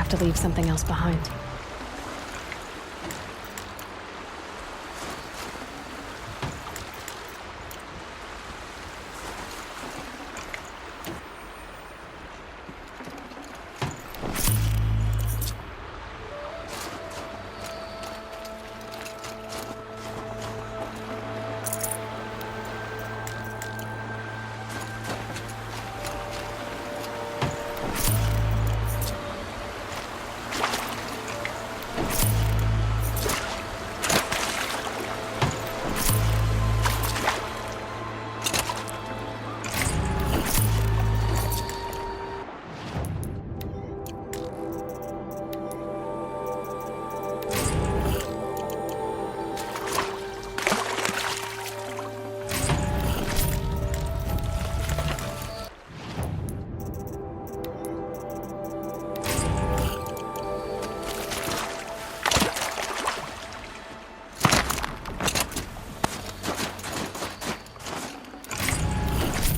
have to leave something else behind.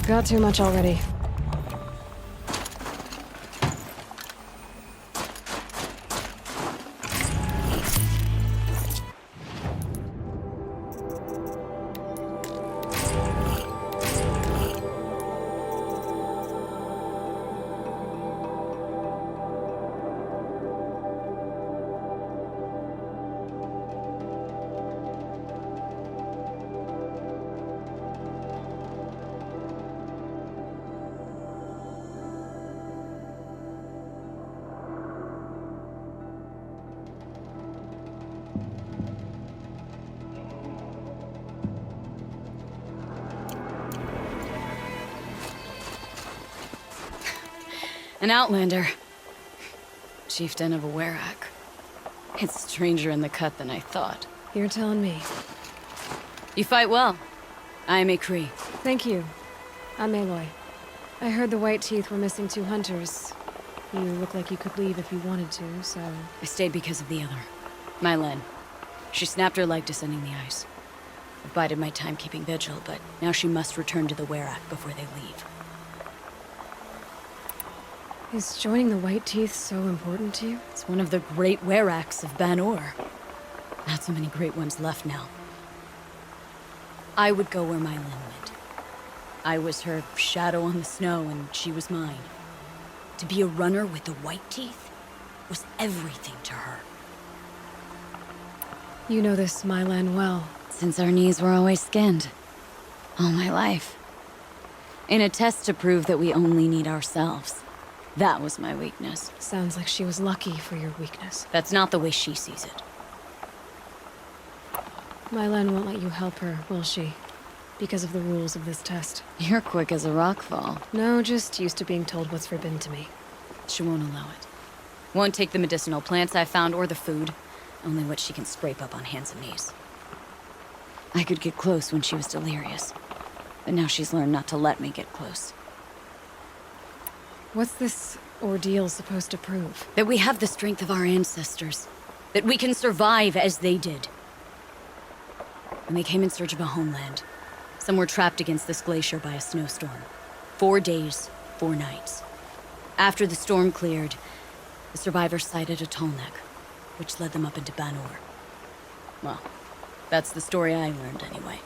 Got too much already. An outlander. Chieftain of a Werak. It's stranger in the cut than I thought. You're telling me. You fight well. I am a Cree. Thank you. I'm Aloy. I heard the White Teeth were missing 2 hunters. You look like you could leave if you wanted to, so... I stayed because of the other. Mylen. She snapped her leg descending the ice. I bided my time keeping vigil, but now she must return to the Werak before they leave. Is joining the White Teeth so important to you? It's one of the great Weraks of Ban-Or. Not so many great ones left now. I would go where Mylen went. I was her shadow on the snow, and she was mine. To be a runner with the White Teeth was everything to her. You know this Mylan well. Since our knees were always skinned. All my life. In a test to prove that we only need ourselves. That was my weakness. Sounds like she was lucky for your weakness. That's not the way she sees it. Mylan won't let you help her, will she? Because of the rules of this test. You're quick as a rockfall. No, just used to being told what's forbidden to me. She won't allow it. Won't take the medicinal plants I found or the food. Only what she can scrape up on hands and knees. I could get close when she was delirious. But now she's learned not to let me get close. What's this ordeal supposed to prove? That we have the strength of our ancestors. That we can survive as they did. When they came in search of a homeland, some were trapped against this glacier by a snowstorm. 4 days, 4 nights. After the storm cleared, the survivors sighted a tall neck, which led them up into Ban-Or. Well, that's the story I learned anyway.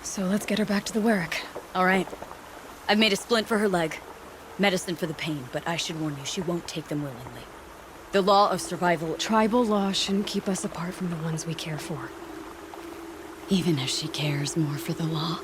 So let's get her back to the Werak. All right. I've made a splint for her leg. Medicine for the pain, but I should warn you, she won't take them willingly. The law of survival... Tribal law shouldn't keep us apart from the ones we care for. Even if she cares more for the law.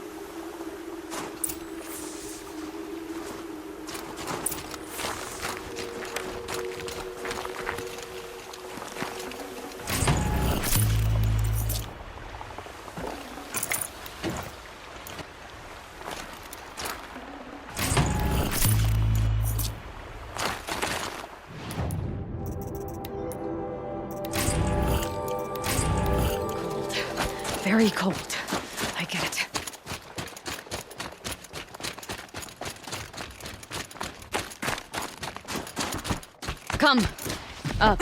Very cold. I get it. Come. Up.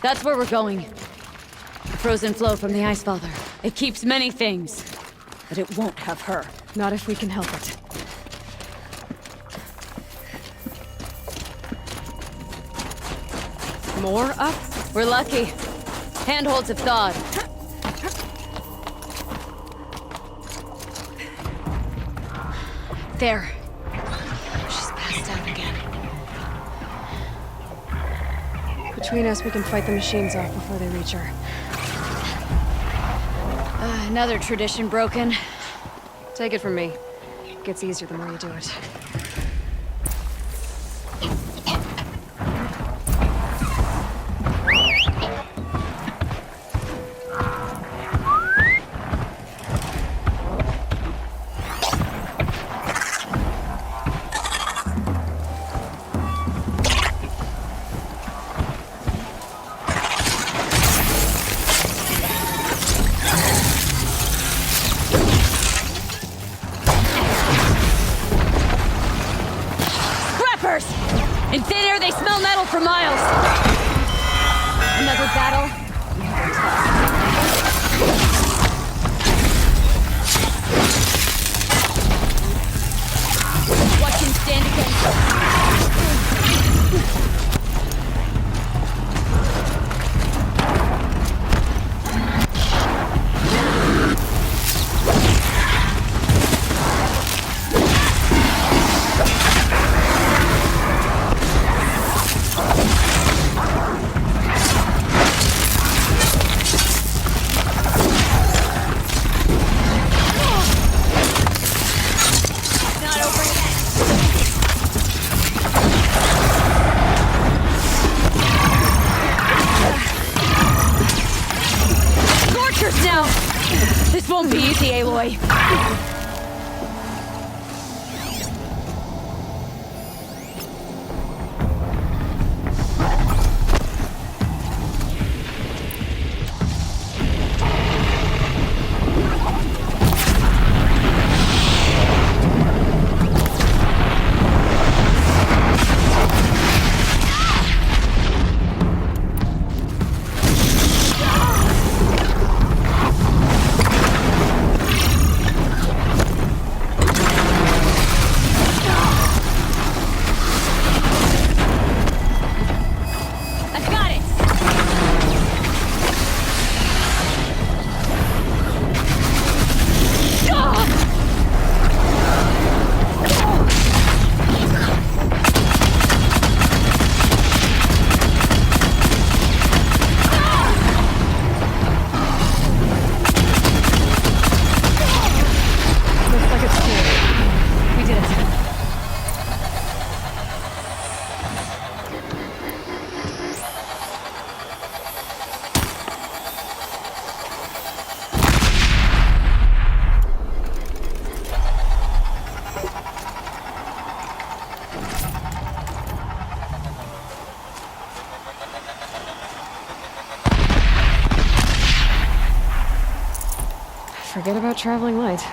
That's where we're going. The frozen flow from the Ice Father. It keeps many things, but it won't have her. Not if we can help it. More up? We're lucky. Handholds have thawed. There. She's passed out again. Between us, we can fight the machines off before they reach her. Another tradition broken. Take it from me. It gets easier the more you do it. In thin air, they smell metal for miles. Another battle. Watch him stand against. Now! This won't be easy, Aloy. Forget about traveling light.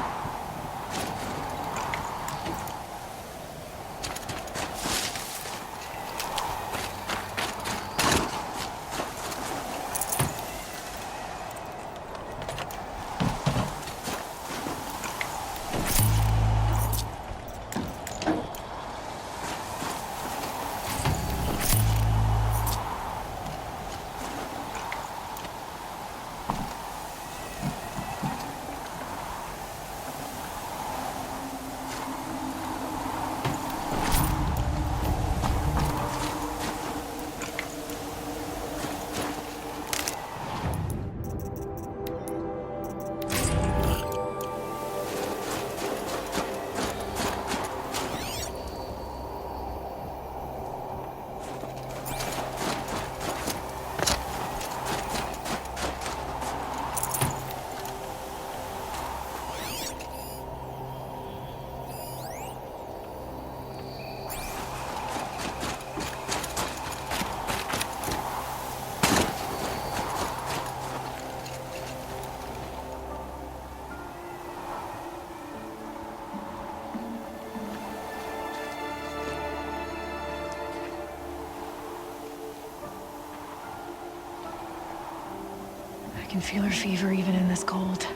can feel her fever even in this cold.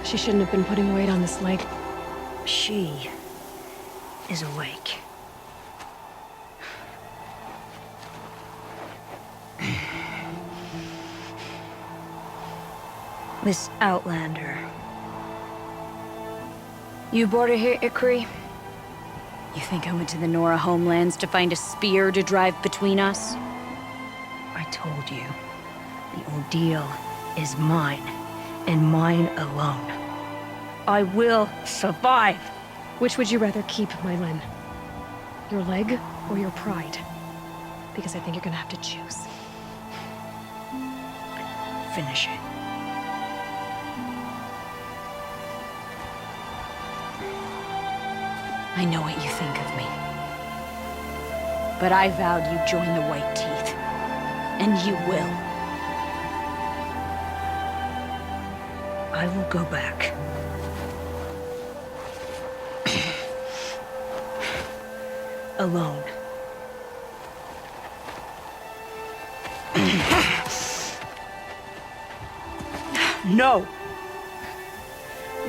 She shouldn't have been putting weight on this leg. She is awake. Miss Outlander. You brought her here, Ikri? You think I went to the Nora homelands to find a spear to drive between us? I told you. The ordeal is mine, and mine alone. I will survive. Which would you rather keep, Mylin? Your leg or your pride? Because I think you're gonna have to choose. Finish it. I know what you think of me. But I vowed you'd join the White Teeth. And you will. I will go back. Alone. No!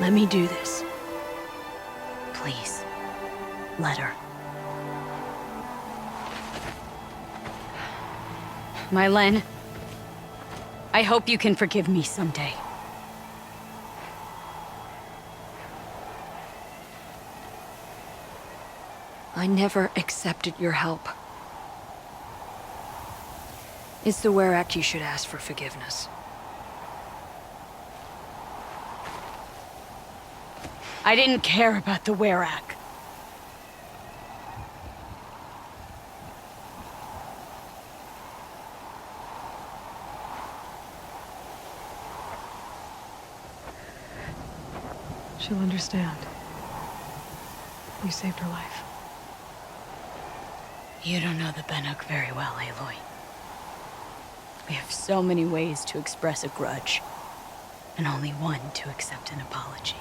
Let me do this. Please, let her. Mylin, I hope you can forgive me someday. I never accepted your help. It's the Werak you should ask for forgiveness. I didn't care about the Werak. She'll understand. You saved her life. You don't know the Banuk very well, Aloy. We have so many ways to express a grudge, and only one to accept an apology.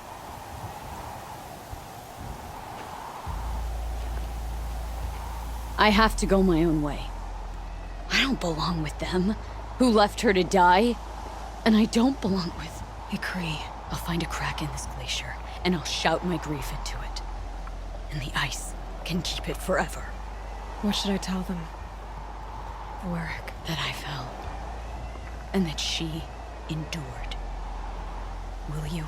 I have to go my own way. I don't belong with them, who left her to die, and I don't belong with Ikri. I'll find a crack in this glacier, and I'll shout my grief into it. And the ice can keep it forever. What should I tell them? The Werak. That I fell, and that she endured. Will you?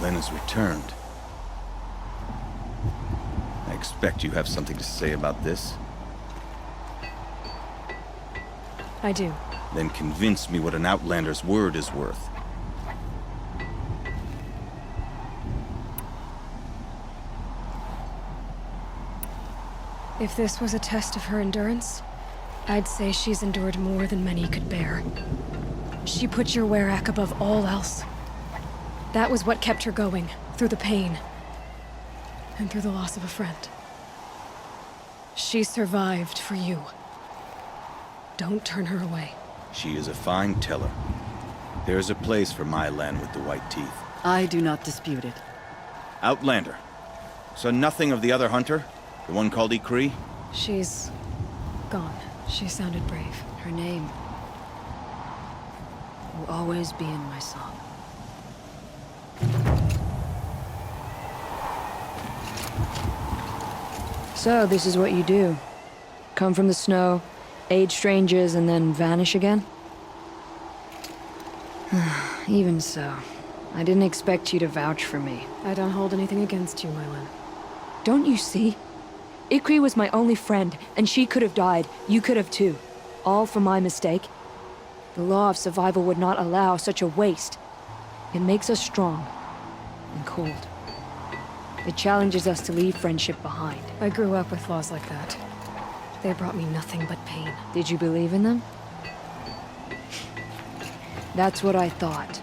Has returned. I expect you have something to say about this. I do. Then convince me what an Outlander's word is worth. If this was a test of her endurance, I'd say she's endured more than many could bear. She put your Werak above all else. That was what kept her going, through the pain. And through the loss of a friend. She survived for you. Don't turn her away. She is a fine teller. There is a place for my land with the White Teeth. I do not dispute it. Outlander. So nothing of the other hunter? The one called Ikri? She's gone. She sounded brave. Her name will always be in my song. So, this is what you do. Come from the snow, aid strangers, and then vanish again? Even so, I didn't expect you to vouch for me. I don't hold anything against you, Mylin. Don't you see? Ikri was my only friend, and she could have died. You could have too. All for my mistake. The law of survival would not allow such a waste. It makes us strong and cold. It challenges us to leave friendship behind. I grew up with laws like that. They brought me nothing but pain. Did you believe in them? That's what I thought.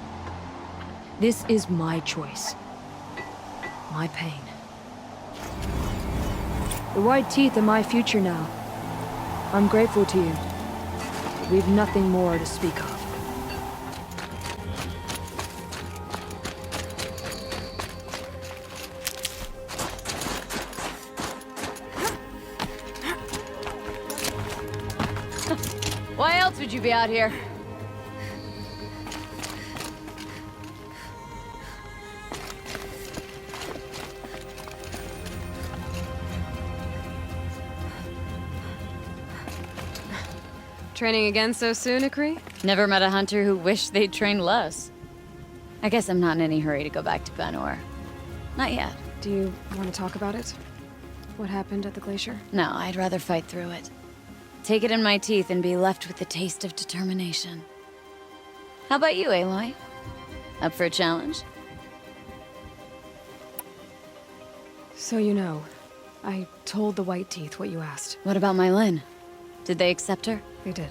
This is my choice. My pain. The white teeth are my future now. I'm grateful to you. We've nothing more to speak of. Why else would you be out here? Training again so soon, Ikri? Never met a hunter who wished they'd trained less. I guess I'm not in any hurry to go back to Banor. Not yet. Do you want to talk about it? What happened at the glacier? No, I'd rather fight through it. Take it in my teeth and be left with the taste of determination. How about you, Aloy? Up for a challenge? So you know, I told the White Teeth what you asked. What about Mylin? Did they accept her? They did.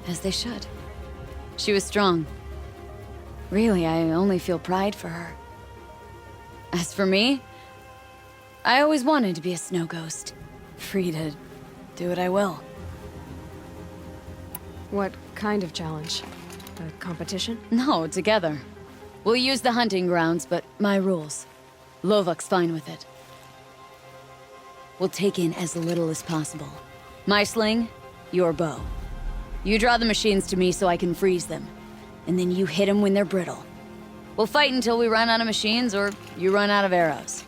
As they should. She was strong. Really, I only feel pride for her. As for me, I always wanted to be a snow ghost. Free to do what I will. What kind of challenge? A competition? No, together. We'll use the hunting grounds, but my rules. Lovok's fine with it. We'll take in as little as possible. My sling, your bow. You draw the machines to me so I can freeze them. And then you hit them when they're brittle. We'll fight until we run out of machines or you run out of arrows.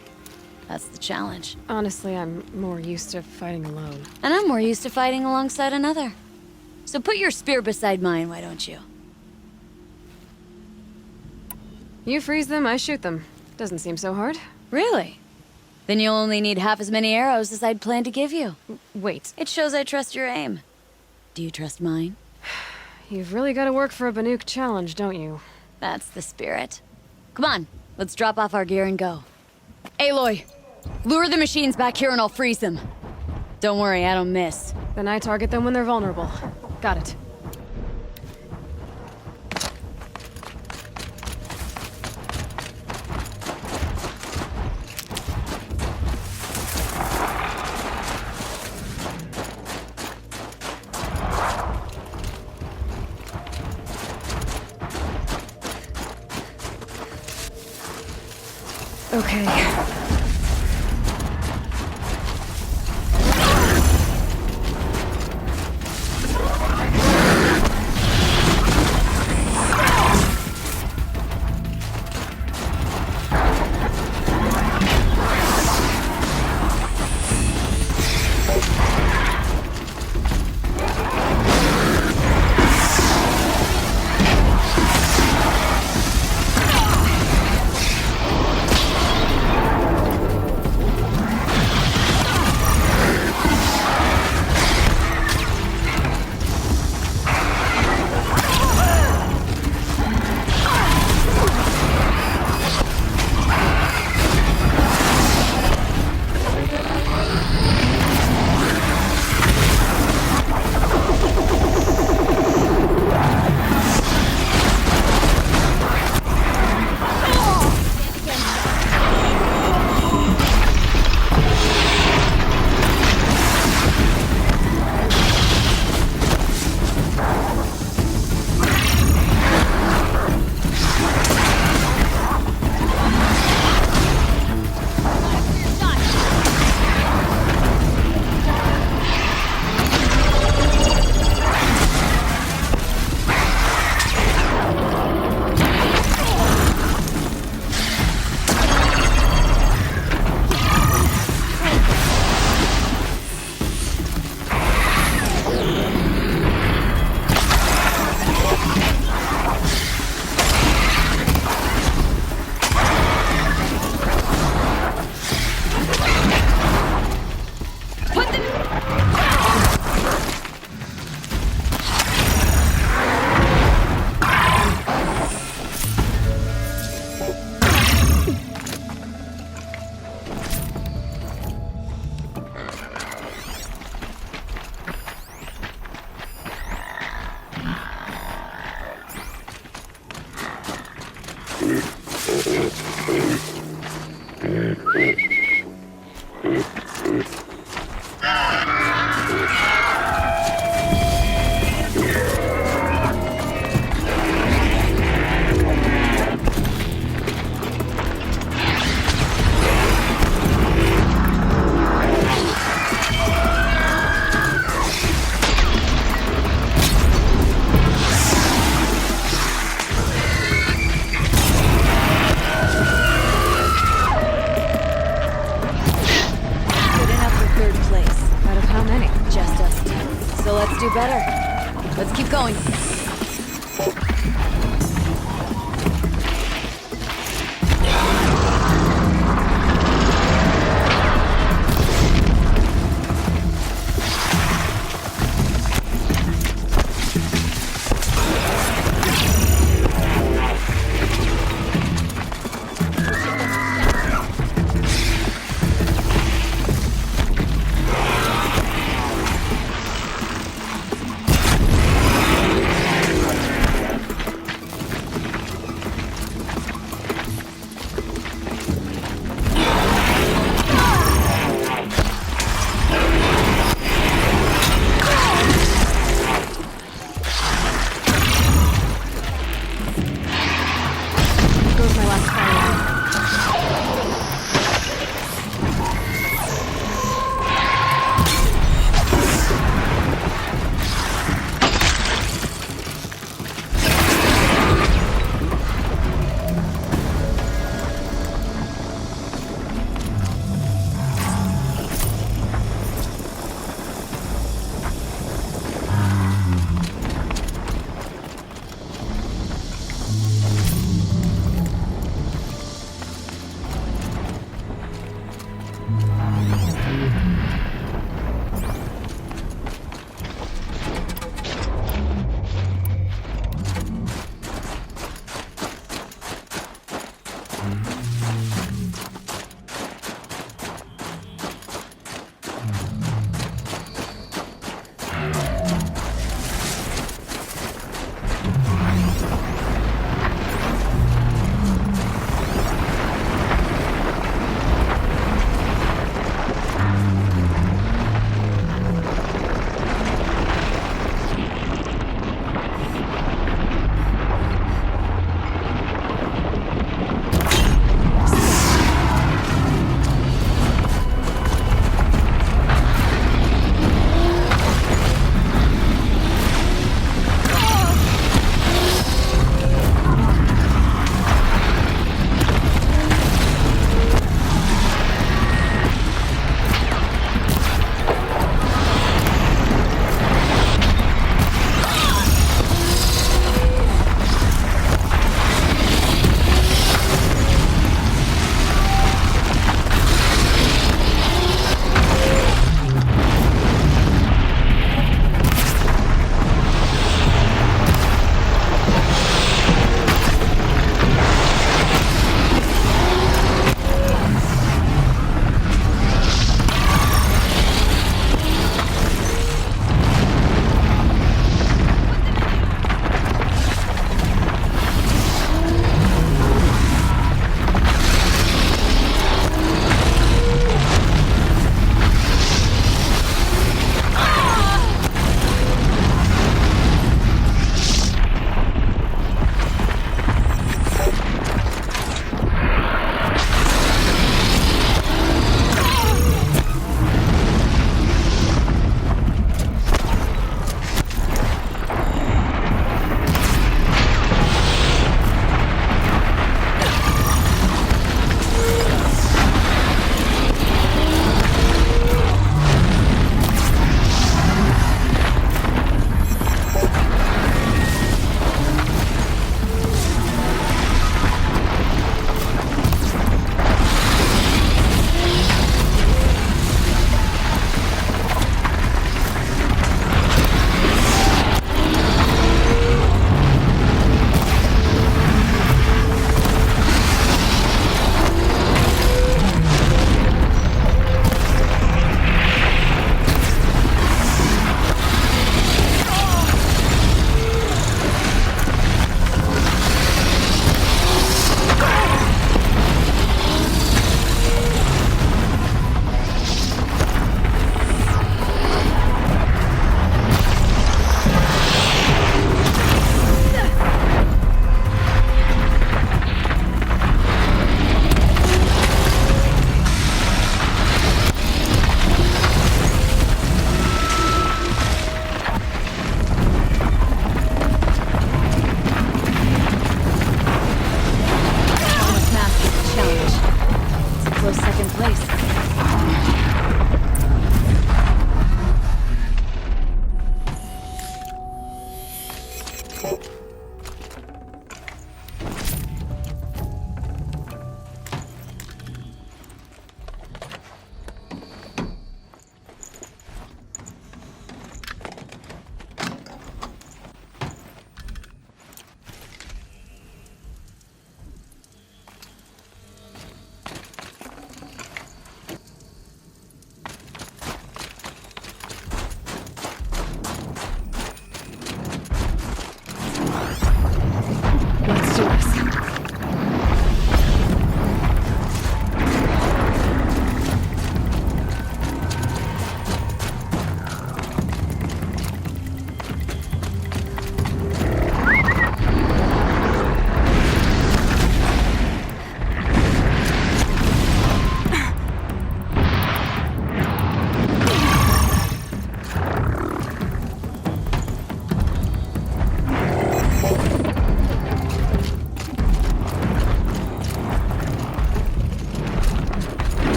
That's the challenge. Honestly, I'm more used to fighting alone. And I'm more used to fighting alongside another. So put your spear beside mine, why don't you? You freeze them, I shoot them. Doesn't seem so hard. Really? Then you'll only need half as many arrows as I'd planned to give you. Wait, It shows I trust your aim. Do you trust mine? you've really got to work for a Banuk challenge, don't you? That's the spirit. Come on, let's drop off our gear and go. Aloy, lure the machines back here and I'll freeze them. Don't worry, I don't miss. Then I target them when they're vulnerable. Got it. Okay. Good enough for third place. Out of how many? Just us two. So let's do better. Let's keep going.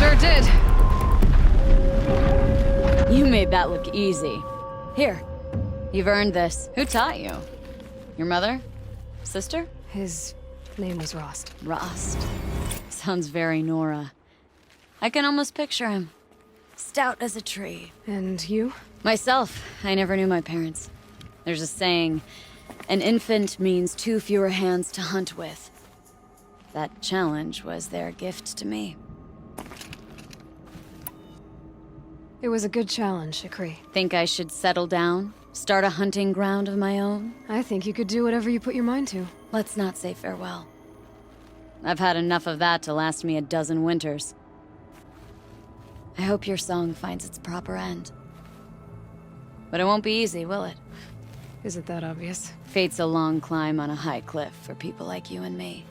Sure did. You made that look easy. Here, you've earned this. Who taught you? Your mother? Sister? His name was Rost. Rost. Sounds very Nora. I can almost picture him. Stout as a tree. And you? Myself, I never knew my parents. There's a saying, an infant means 2 fewer hands to hunt with. That challenge was their gift to me. It was a good challenge, Ikri. Think I should settle down? Start a hunting ground of my own? I think you could do whatever you put your mind to. Let's not say farewell. I've had enough of that to last me a dozen winters. I hope your song finds its proper end. But it won't be easy, will it? Is it that obvious? Fate's a long climb on a high cliff for people like you and me.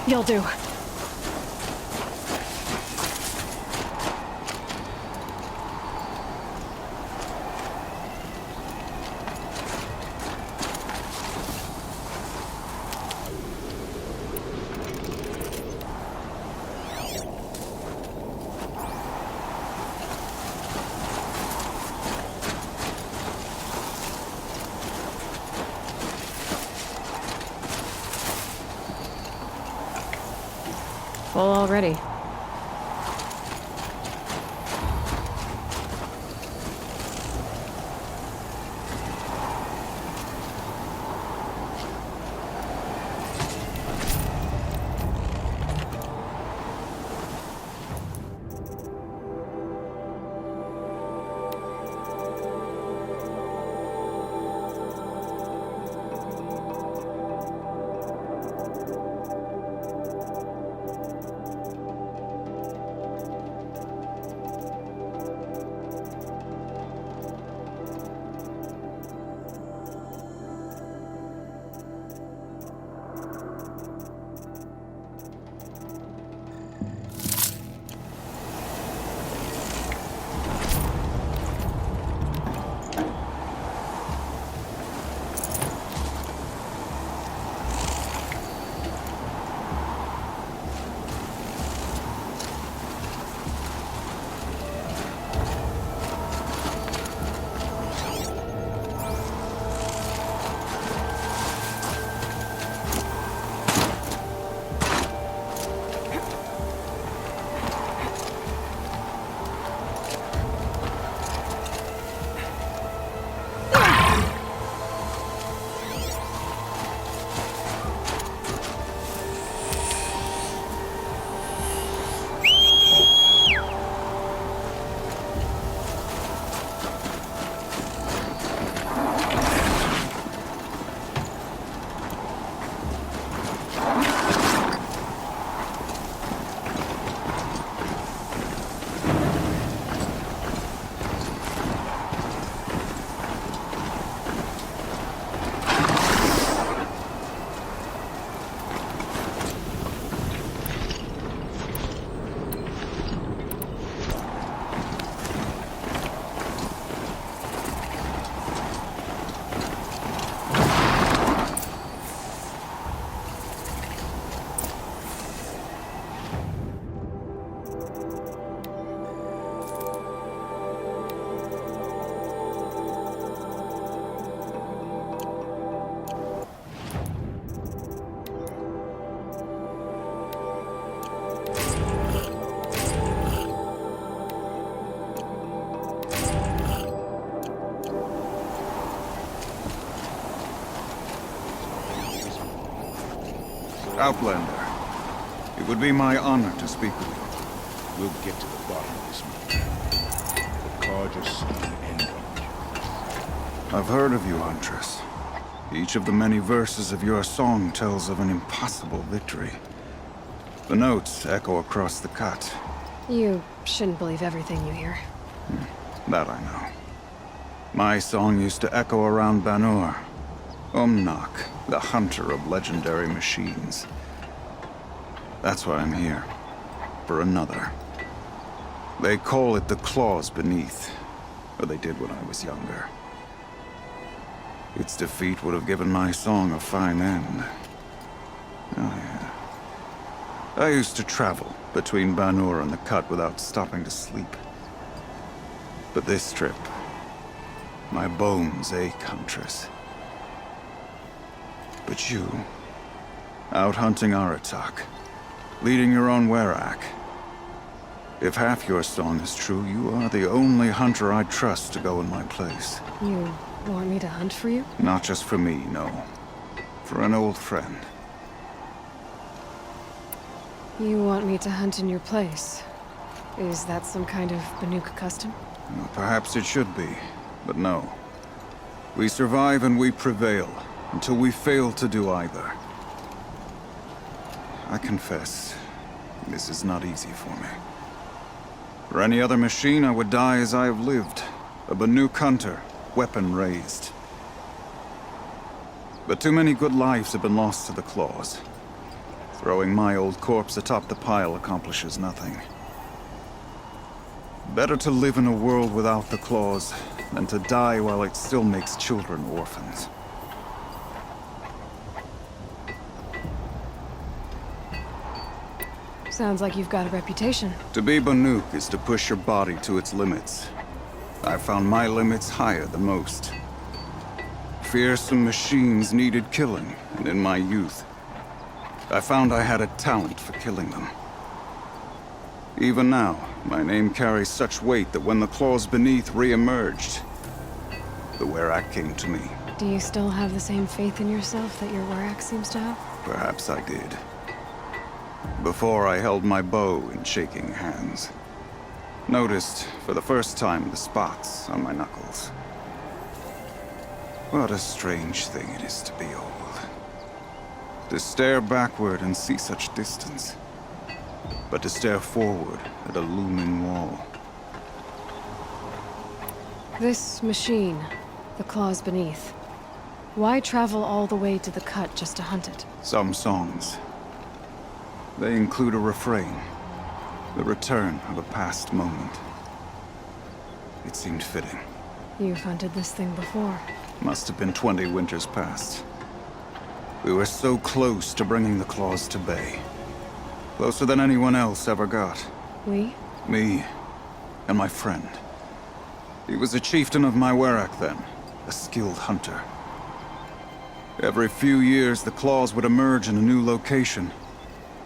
You'll do. Full already. Outlander, it would be my honor to speak with you. We'll get to the bottom of this matter. The Carter's son and I've heard of you, Huntress. Each of the many verses of your song tells of an impossible victory. The notes echo across the cut. You shouldn't believe everything you hear. That I know. My song used to echo around Banur. Umnak, the hunter of legendary machines. That's why I'm here. For another. They call it the Claws Beneath. Or they did when I was younger. Its defeat would have given my song a fine end. Oh yeah. I used to travel between Banur and the Cut without stopping to sleep. But this trip, my bones ache, Huntress. But you, out hunting Aratak, leading your own Werak. If half your song is true, you are the only hunter I'd trust to go in my place. You want me to hunt for you? Not just for me, no. For an old friend. You want me to hunt in your place? Is that some kind of Banuk custom? Well, perhaps it should be, but no. We survive and we prevail, until we fail to do either. I confess, this is not easy for me. For any other machine, I would die as I have lived. A Banuk hunter, weapon raised. But too many good lives have been lost to the Claws. Throwing my old corpse atop the pile accomplishes nothing. Better to live in a world without the Claws than to die while it still makes children orphans. Sounds like you've got a reputation. To be Banuk is to push your body to its limits. I found my limits higher than most. Fearsome machines needed killing, and in my youth, I found I had a talent for killing them. Even now, my name carries such weight that when the Claws Beneath re-emerged, the Werak came to me. Do you still have the same faith in yourself that your Werak seems to have? Perhaps I did. Before I held my bow in shaking hands. Noticed, for the first time, the spots on my knuckles. What a strange thing it is to be old. To stare backward and see such distance. But to stare forward at a looming wall. This machine, the Claws Beneath. Why travel all the way to the Cut just to hunt it? Some songs. They include a refrain. The return of a past moment. It seemed fitting. You've hunted this thing before. Must have been 20 winters past. We were so close to bringing the Claws to bay. Closer than anyone else ever got. We? Me and my friend. He was a chieftain of my Werak then, a skilled hunter. Every few years, the Claws would emerge in a new location.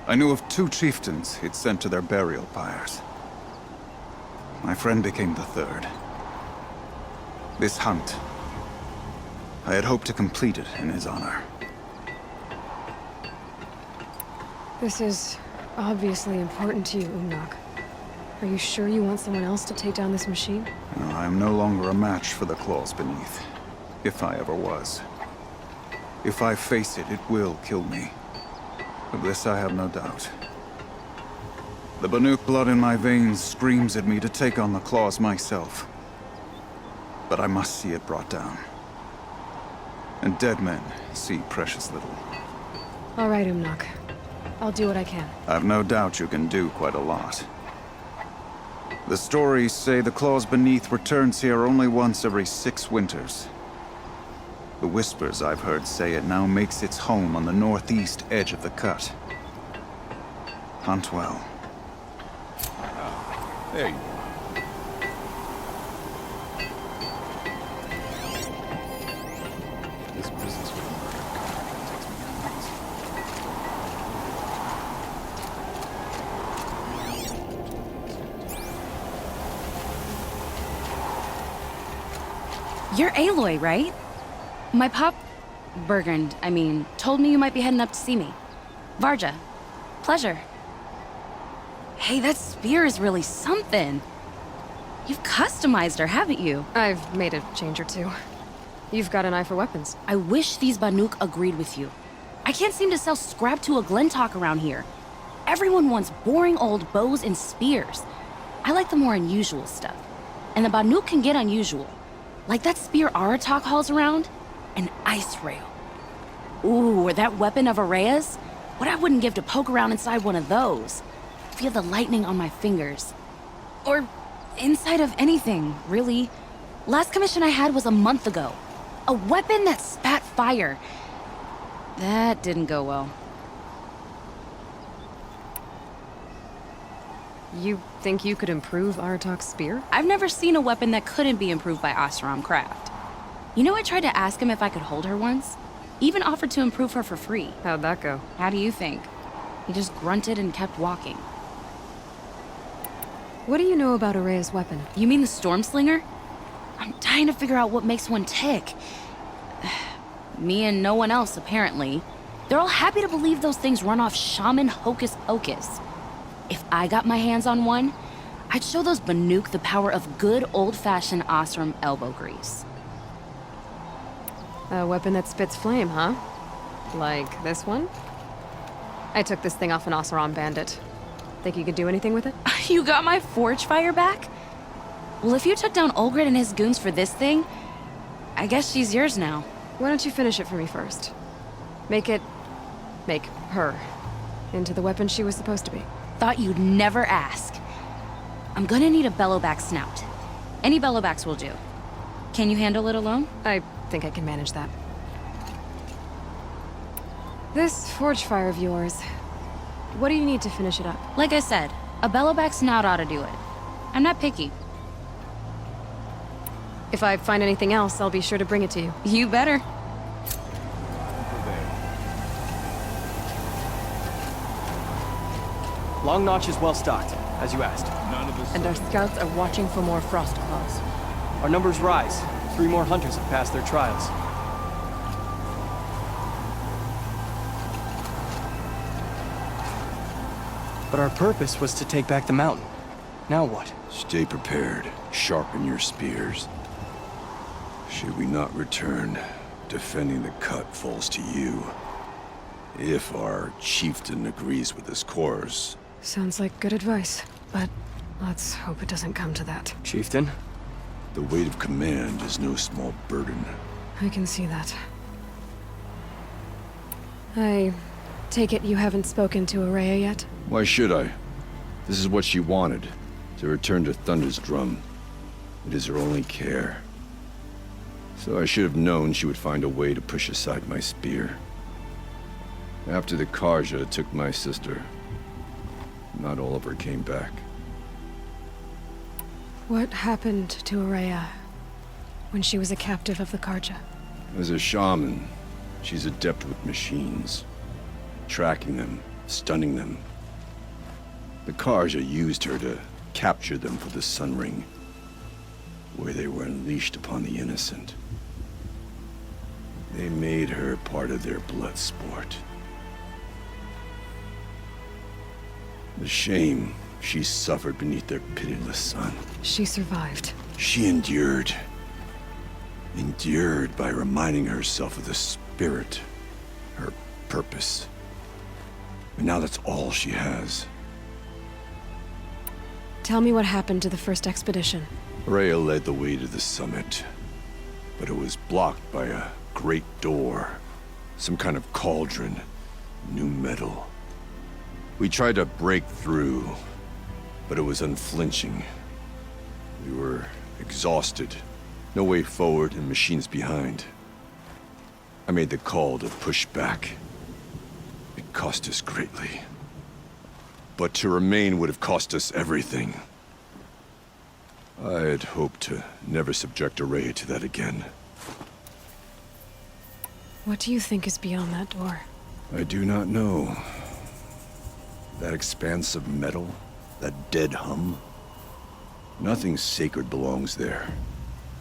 I knew of 2 chieftains he'd sent to their burial pyres. My friend became the 3rd. This hunt, I had hoped to complete it in his honor. This is obviously important to you, Umnak. Are you sure you want someone else to take down this machine? No, I am no longer a match for the Claws Beneath. If I ever was. If I face it, it will kill me. Of this I have no doubt. The Banuk blood in my veins screams at me to take on the Claws myself. But I must see it brought down. And dead men see precious little. All right, Umnak. I'll do what I can. I've no doubt you can do quite a lot. The stories say the Claws Beneath returns here only once every 6 winters. The whispers I've heard say it now makes its home on the northeast edge of the Cut. Hunt well. There you are. This business with murder takes me nuts. You're Aloy, right? My pop... Bergund, I mean, told me you might be heading up to see me. Varja. Pleasure. Hey, that spear is really something. You've customized her, haven't you? I've made a change or two. You've got an eye for weapons. I wish these Banuk agreed with you. I can't seem to sell scrap to a Glentalk around here. Everyone wants boring old bows and spears. I like the more unusual stuff. And the Banuk can get unusual. Like that spear Aratak hauls around. An ice rail. Ooh, or that weapon of Araya's. What I wouldn't give to poke around inside one of those. Feel the lightning on my fingers. Or inside of anything, really. Last commission I had was a month ago. A weapon that spat fire. That didn't go well. You think you could improve Aratak's spear? I've never seen a weapon that couldn't be improved by Oseram craft. You know, I tried to ask him if I could hold her once. Even offered to improve her for free. How'd that go? How do you think? He just grunted and kept walking. What do you know about Araya's weapon? You mean the Storm Slinger? I'm dying to figure out what makes one tick. Me and no one else, apparently. They're all happy to believe those things run off shaman hocus pocus. If I got my hands on one, I'd show those Banuk the power of good old-fashioned Oseram elbow grease. A weapon that spits flame, huh? Like this one? I took this thing off an Oseram bandit. Think you could do anything with it? You got my forge fire back? Well, if you took down Olgrid and his goons for this thing, I guess she's yours now. Why don't you finish it for me first? Make her into the weapon she was supposed to be. Thought you'd never ask. I'm gonna need a bellowback snout. Any bellowbacks will do. Can you handle it alone? I think I can manage that. This forge fire of yours, what do you need to finish it up? Like I said, a bellowback snout ought to do it. I'm not picky. If I find anything else, I'll be sure to bring it to you. You better. Long Notch is well stocked, as you asked. None of this. And our scouts are watching for more frost claws. Our numbers rise. 3 more hunters have passed their trials. But our purpose was to take back the mountain. Now what? Stay prepared. Sharpen your spears. Should we not return, defending the cut falls to you. If our chieftain agrees with this course. Sounds like good advice, but let's hope it doesn't come to that. Chieftain? The weight of command is no small burden. I can see that. I take it you haven't spoken to Araya yet? Why should I? This is what she wanted, to return to Thunder's drum. It is her only care. So I should have known she would find a way to push aside my spear. After the Karja took my sister, not all of her came back. What happened to Araya when she was a captive of the Karja? As a shaman, she's adept with machines. Tracking them, stunning them. The Karja used her to capture them for the Sun Ring, where they were unleashed upon the innocent. They made her part of their blood sport. The shame she suffered beneath their pitiless sun. She survived. She endured. Endured by reminding herself of the spirit, her purpose. And now that's all she has. Tell me what happened to the first expedition. Rhea led the way to the summit, but it was blocked by a great door. Some kind of cauldron, new metal. We tried to break through, but it was unflinching. We were exhausted, no way forward and machines behind. I made the call to push back. It cost us greatly. But to remain would have cost us everything. I had hoped to never subject Araya to that again. What do you think is beyond that door? I do not know. That expanse of metal, that dead hum. Nothing sacred belongs there.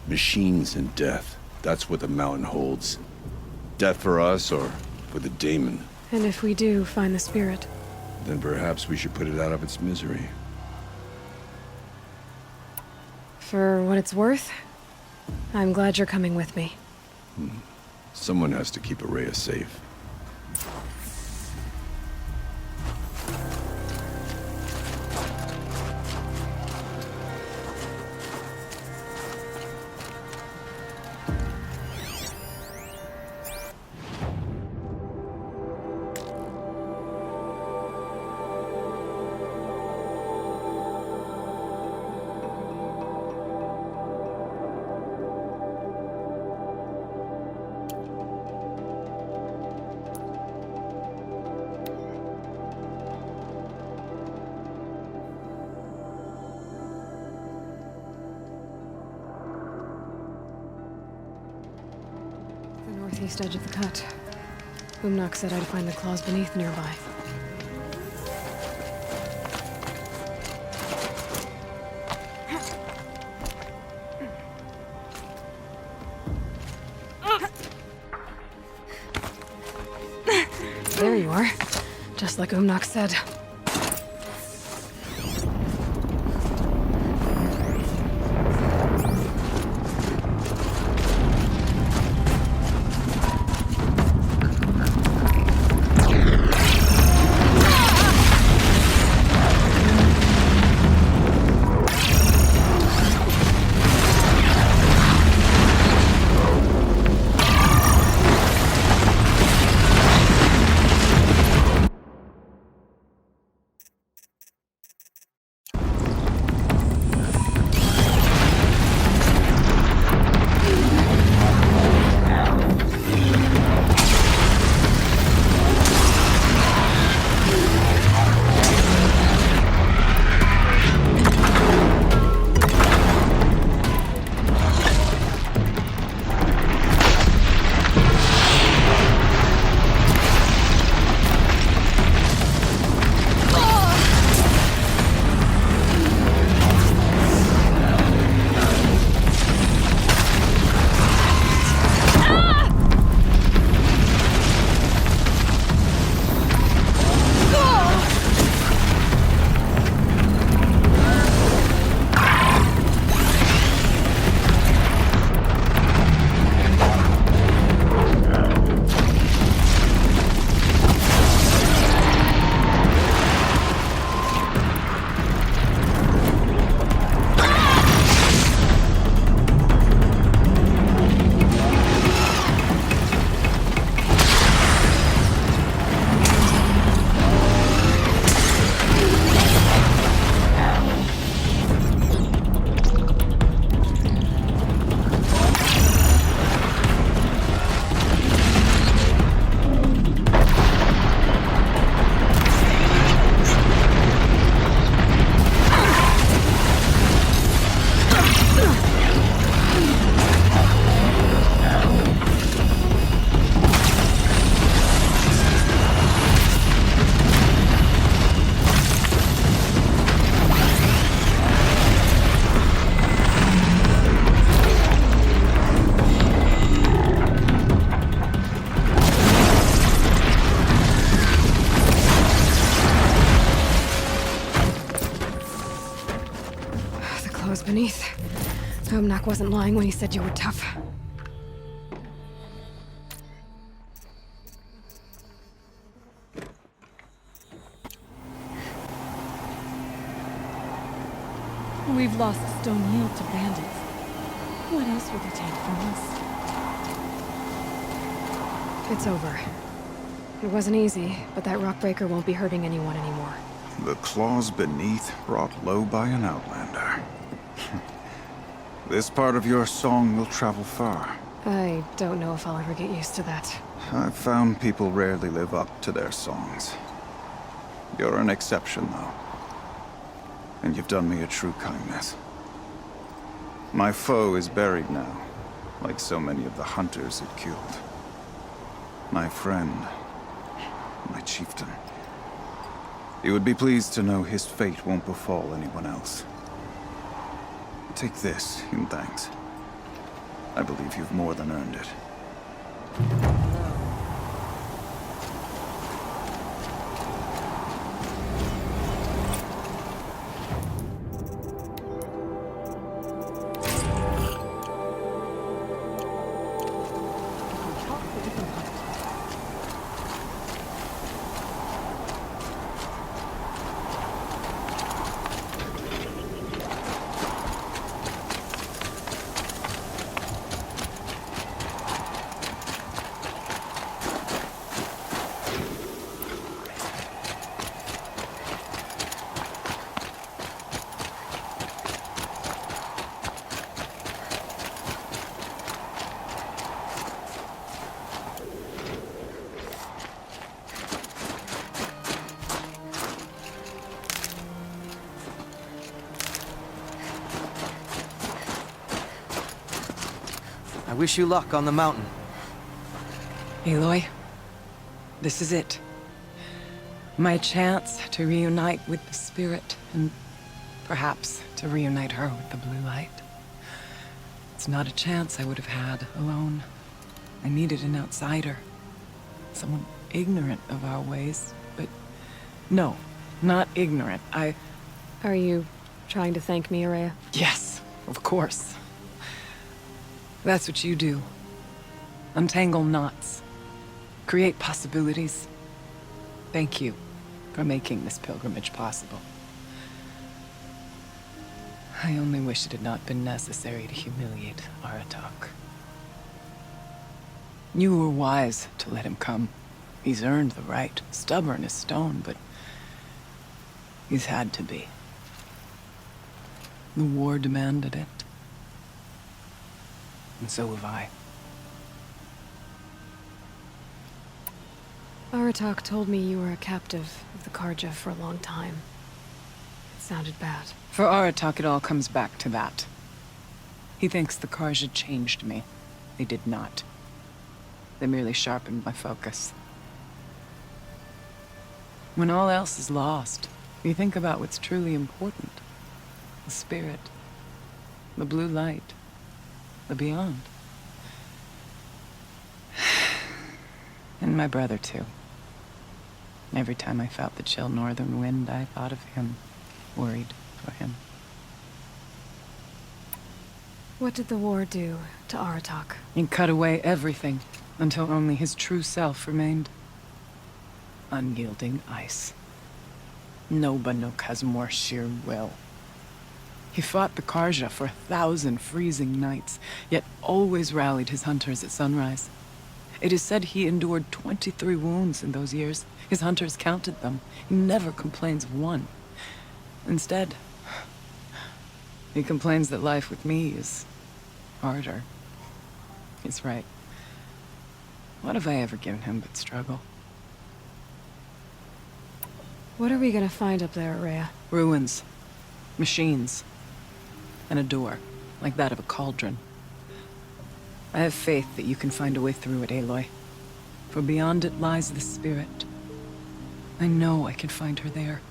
Machines and death, that's what the mountain holds. Death for us or for the daemon. And if we do find the spirit, Then perhaps we should put it out of its misery. for what it's worth, I'm glad you're coming with me. Someone has to keep Araya safe. The northeast edge of the cut. Umnak said I'd find the claws beneath nearby. There you are. Just like Umnak said. Beneath. Umnak wasn't lying when he said you were tough. We've lost Stone Yield to bandits. What else will they take from us? It's over. It wasn't easy, but that rockbreaker won't be hurting anyone anymore. The claws beneath, brought low by an outlander. This part of your song will travel far. I don't know if I'll ever get used to that. I've found people rarely live up to their songs. You're an exception, though. And you've done me a true kindness. My foe is buried now, like so many of the hunters it killed. My friend, my chieftain. You would be pleased to know his fate won't befall anyone else. Take this in thanks. I believe you've more than earned it. I wish you luck on the mountain. Aloy, this is it. My chance to reunite with the spirit, and perhaps to reunite her with the blue light. It's not a chance I would have had alone. I needed an outsider. Someone ignorant of our ways, but no, not ignorant. Are you trying to thank me, Araya? Yes, of course. That's what you do. Untangle knots. Create possibilities. Thank you for making this pilgrimage possible. I only wish it had not been necessary to humiliate Aratak. You were wise to let him come. He's earned the right. Stubborn as stone, but he's had to be. The war demanded it. And so have I. Aratak told me you were a captive of the Karja for a long time. It sounded bad. For Aratak, it all comes back to that. He thinks the Karja changed me. They did not. They merely sharpened my focus. When all else is lost, you think about what's truly important. The spirit. The blue light. The beyond. And my brother, too. Every time I felt the chill northern wind, I thought of him. Worried for him. What did the war do to Aratak? He cut away everything, until only his true self remained. Unyielding ice. No Banuk has more sheer will. He fought the Karja for 1,000 freezing nights, yet always rallied his hunters at sunrise. It is said he endured 23 wounds in those years. His hunters counted them. He never complains of one. Instead, he complains that life with me is harder. He's right. What have I ever given him but struggle? What are we gonna find up there, Araya? Ruins. Machines. And a door, like that of a cauldron. I have faith that you can find a way through it, Aloy. For beyond it lies the spirit. I know I can find her there.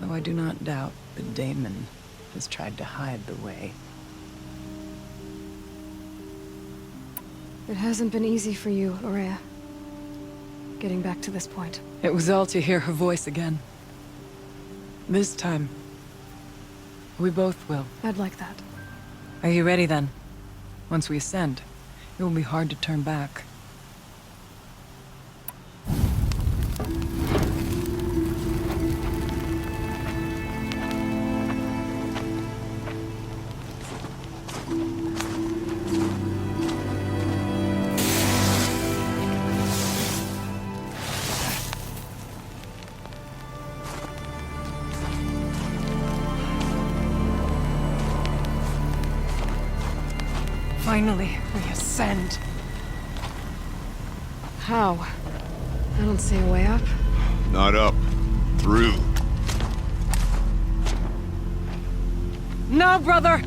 Though I do not doubt that Damon has tried to hide the way. It hasn't been easy for you, Araya. Getting back to this point. It was all to hear her voice again. This time, we both will. I'd like that. Are you ready then? Once we ascend, it will be hard to turn back. Finally, we ascend. How? I don't see a way up. Not up. Through. No, brother!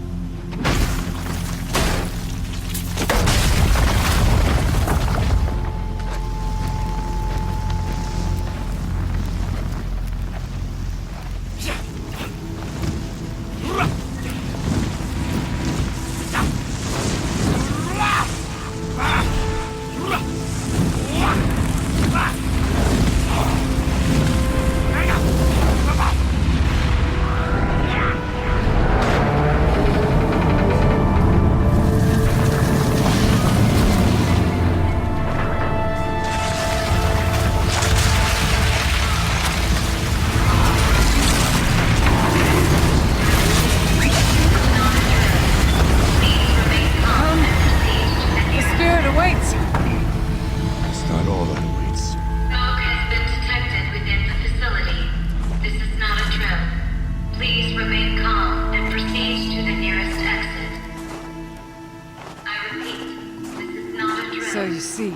So you see,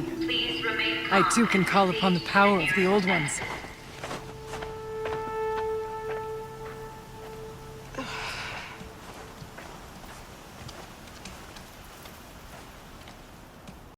I too can call upon the power of the Old Ones.